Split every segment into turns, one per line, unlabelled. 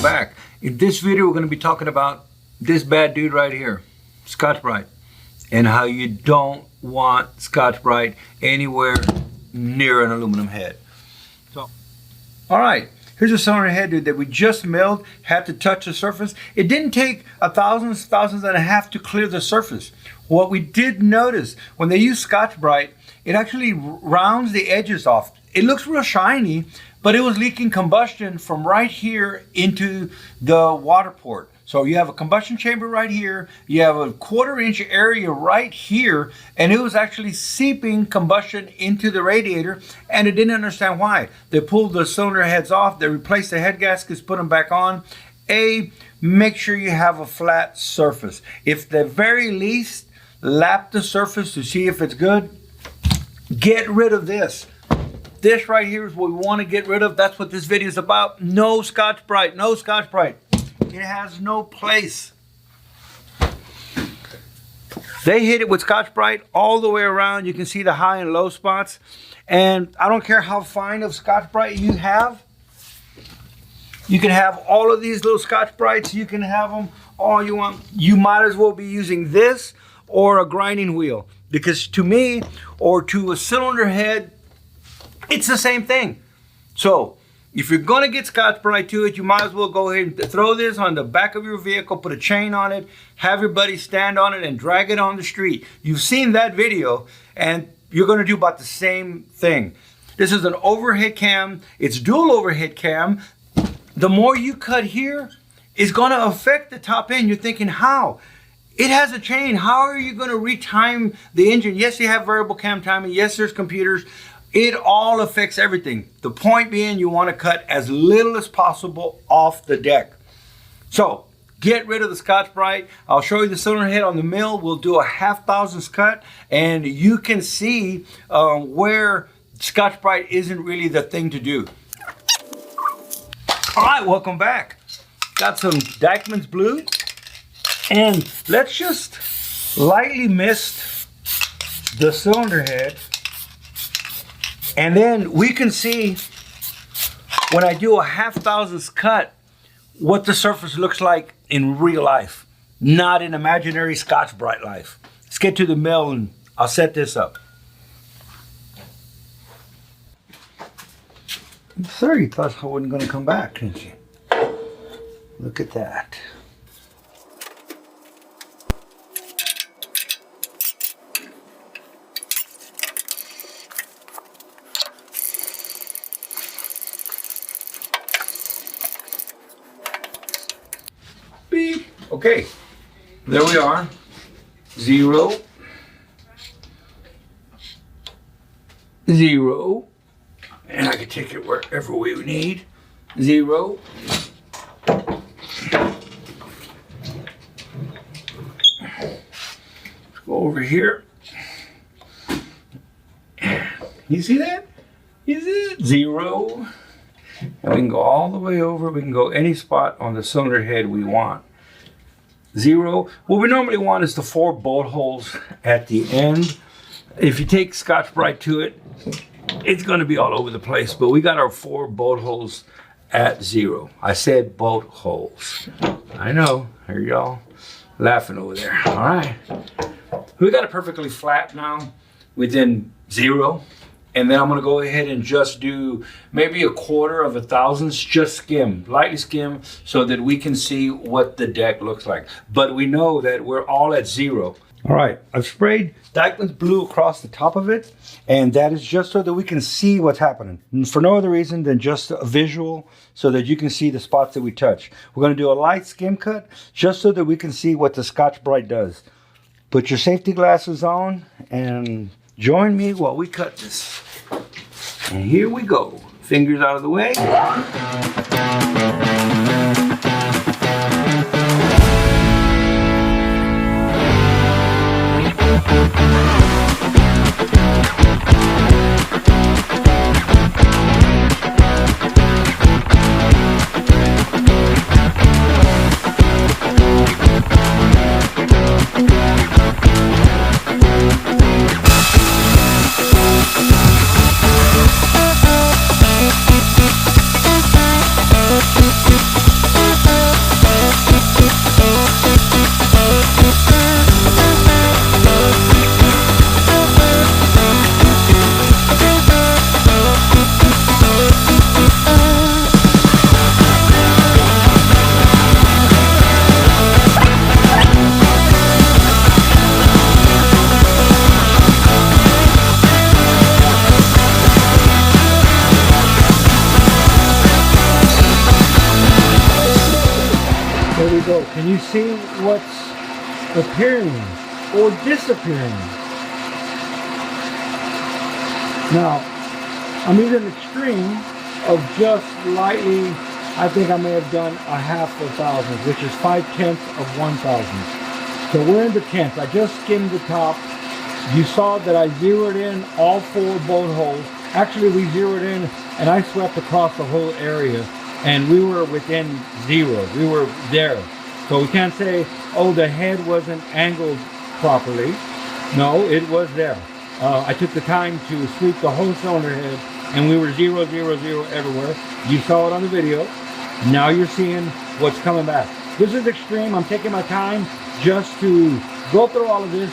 welcome back. In this video we're going to be talking about this bad dude right here, Scotch-Brite, and how you don't want Scotch-Brite anywhere near an aluminum head. So, alright, here's a cylinder head, dude, that we just milled, had to touch the surface. It didn't take thousands and a half to clear the surface. What we did notice, when they use Scotch-Brite, it actually rounds the edges off. It looks real shiny, but it was leaking combustion from right here into the water port. So you have a combustion chamber right here, you have a 1/4 inch area right here, and it was actually seeping combustion into the radiator, and it didn't understand why. They pulled the cylinder heads off, they replaced the head gaskets, put them back on. Make sure you have a flat surface. If the very least, lap the surface to see if it's good. Get rid of this. This right here is what we want to get rid of. That's what this video is about. No Scotch-Brite, no Scotch-Brite. It has no place. They hit it with Scotch-Brite all the way around. You can see the high and low spots. And I don't care how fine of Scotch-Brite you have. You can have all of these little Scotch-Brites. You can have them all you want. You might as well be using this or a grinding wheel. Because to me, or to a cylinder head, it's the same thing. So, if you're gonna get Scotch-Brite to it, you might as well go ahead and throw this on the back of your vehicle, put a chain on it, have your buddy stand on it and drag it on the street. You've seen that video, and you're gonna do about the same thing. This is an overhead cam. It's dual overhead cam. The more you cut here, is gonna affect the top end. You're thinking, how? It has a chain. How are you gonna retime the engine? Yes, you have variable cam timing. Yes, there's computers. It all affects everything. The point being, you want to cut as little as possible off the deck. So, get rid of the Scotch-Brite. I'll show you the cylinder head on the mill. We'll do a 1/2 cut, and you can see where Scotch-Brite isn't really the thing to do. All right, welcome back. Got some Dykeman's Blue, and let's just lightly mist the cylinder head. And then we can see when I do a 1/2 cut what the surface looks like in real life, not in imaginary Scotch-Brite life. Let's get to the mill and I'll set this up. I'm sorry you thought I wasn't going to come back, didn't you? Look at that. Beep. Okay, there we are. 0, 0, and I can take it wherever we need. 0. Let's go over here. You see that? Is it 0? And we can go all the way over. We can go any spot on the cylinder head we want. 0. What we normally want is the 4 bolt holes at the end. If you take Scotch-Brite to it, it's going to be all over the place. But we got our 4 bolt holes at 0. I said bolt holes. I know. Here y'all laughing over there. All right. We got it perfectly flat now within 0. And then I'm gonna go ahead and just do maybe 1/4 of a thousandths, just skim, lightly skim, so that we can see what the deck looks like. But we know that we're all at 0. All right, I've sprayed Dykeman's Blue across the top of it, and that is just so that we can see what's happening. And for no other reason than just a visual, so that you can see the spots that we touch. We're gonna do a light skim cut, just so that we can see what the Scotch-Brite does. Put your safety glasses on, and join me while we cut this. And here we go. Fingers out of the way. see what's appearing or disappearing. Now, I'm using an extreme of just lightly, I think I may have done a half a thousandth, which is 5/10 of 1,000. So we're in the 10th. I just skimmed the top. You saw that I zeroed in all 4 bolt holes. Actually, we zeroed in and I swept across the whole area, and we were within 0. We were there. So we can't say, oh, the head wasn't angled properly. No, it was there. I took the time to sweep the whole cylinder head, and we were 0, 0, 0 everywhere. You saw it on the video. Now you're seeing what's coming back. This is extreme. I'm taking my time just to go through all of this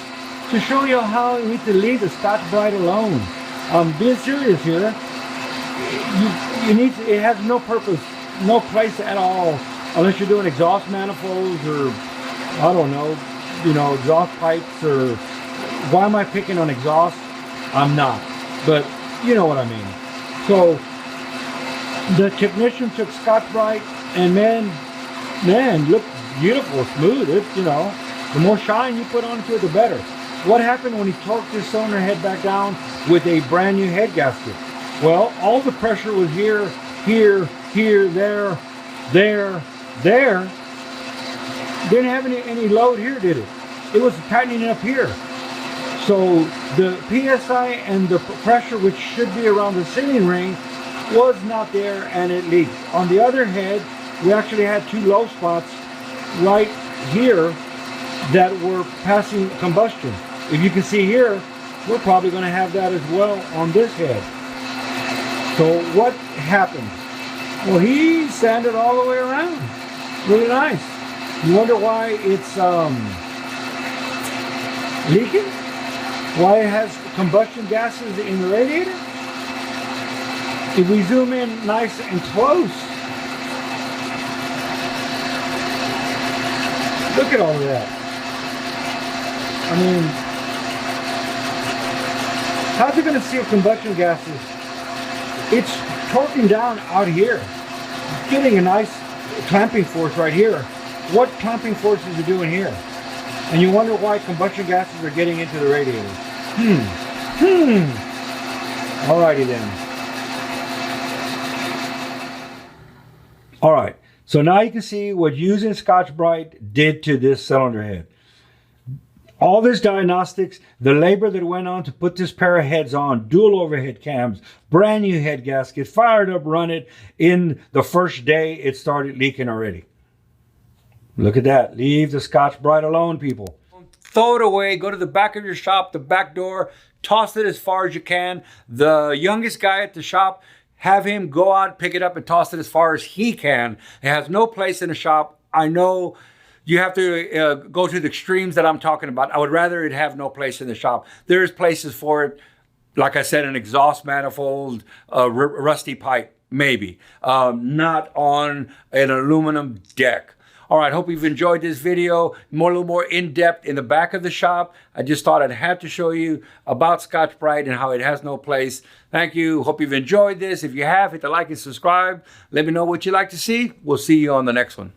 to show you how you need to leave the Scotch-Brite alone. Being serious here, you need to, it has no purpose, no place at all, unless you're doing exhaust manifolds or, I don't know, exhaust pipes, or why am I picking on exhaust? I'm not, but you know what I mean. So the technician took Scotch-Brite, and man, look beautiful, smooth. It's, the more shine you put onto it, the better. What happened when he torqued this cylinder head back down with a brand new head gasket? Well, all the pressure was here, here, there. Didn't have any load here, did it? It was tightening up here. So the PSI and the pressure, which should be around the sealing ring, was not there, and it leaked. On the other head, we actually had 2 low spots right here that were passing combustion. If you can see here, we're probably going to have that as well on this head. So what happened? Well, he sanded all the way around. Really nice. You wonder why it's leaking? Why it has combustion gases in the radiator? If we zoom in nice and close, look at all of that. I mean, how's it going to seal combustion gases? It's torquing down out here, getting a nice clamping force right here. What clamping force is it doing here? And you wonder why combustion gases are getting into the radiator. Alrighty then. Alright, so now you can see what using Scotch-Brite did to this cylinder head. All this diagnostics, the labor that went on to put this pair of heads on, dual overhead cams, brand new head gasket, fired up, run it. In the first day, it started leaking already. Look at that. Leave the Scotch-Brite alone, people. Throw it away. Go to the back of your shop, the back door. Toss it as far as you can. The youngest guy at the shop, have him go out, pick it up, and toss it as far as he can. It has no place in the shop. I know you have to go to the extremes that I'm talking about. I would rather it have no place in the shop. There's places for it. Like I said, an exhaust manifold, a rusty pipe, maybe. Not on an aluminum deck. All right, hope you've enjoyed this video. A little more in-depth in the back of the shop. I just thought I'd have to show you about Scotch-Brite and how it has no place. Thank you. Hope you've enjoyed this. If you have, hit the like and subscribe. Let me know what you'd like to see. We'll see you on the next one.